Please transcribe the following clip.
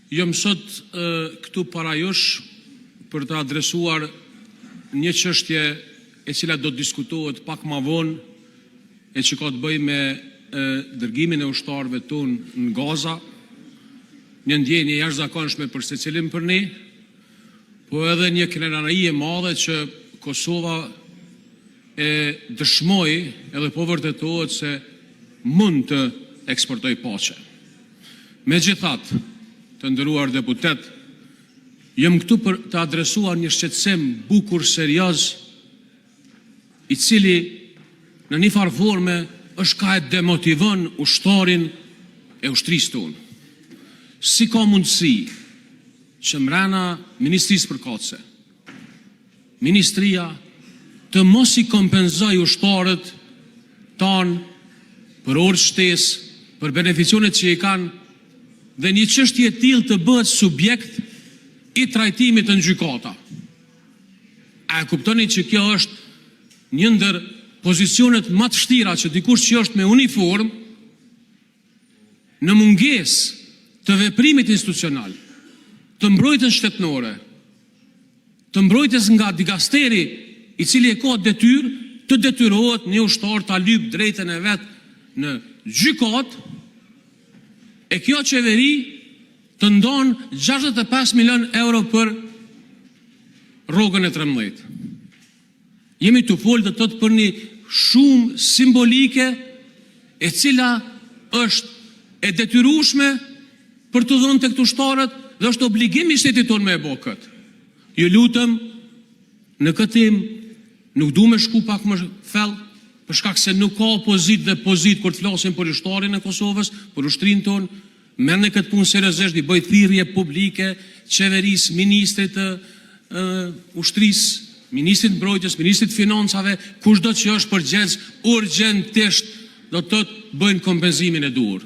Jam sot këtu para jush për të adresuar një çështje e cila do të diskutohet pak më vonë e që ka të bëjë me dërgimin e ushtarëve tonë në Gaza, një ndjenjë jashtëzakonshme për secilin për ne, po edhe një krenari e madhe që Kosova e dëshmoi edhe po vërtetohet se mund të eksportoj paqe. Megjithatë, të nderuar deputet, jam këtu për të adresuar një shqetësim bukur serioz, i cili në një farë forme është ka e demotivon ushtarin e ushtrisë tonë. Si ka mundësi që mrena Ministrisë përkatëse, Ministria të mos i kompenzoj ushtarët tanë për orë shtesë, për beneficionet që i kanë, dhe një çështje e tillë të bëhet subjekt i trajtimit në gjykata. A e kuptoni që kjo është një ndër pozicionet më të vështira që dikush që është me uniform, në mungesë të veprimit institucional, të mbrojtjes shtetërore, të mbrojtjes nga dikasteri i cili e ka detyrë, të detyrohet një ushtar ta lyp drejtën e vet në gjykatë, e kjo qeveri të ndonë 65 milion euro për rrogën e 13. Jemi të folë të tëtë për një shumë simbolike e cila është e detyrueshme për të dhënë të këtu ushtarët dhe është obligim i shtetit tonë me e bo këtë. Ju lutem, në këtë tim nuk du me shku pak më thellë, për shkak se nuk ka opozit dhe pozit kur të flasim për ushtarin e Kosovës, për ushtrinë tonë, merr në këtë punë seriozisht, i bëj thirrje publike qeverisë, ministrit të ushtrisë, ministrit mbrojtjes, ministrit financave, kushdo që është përgjegjës urgjentisht do të bëjnë kompenzimin e duhur.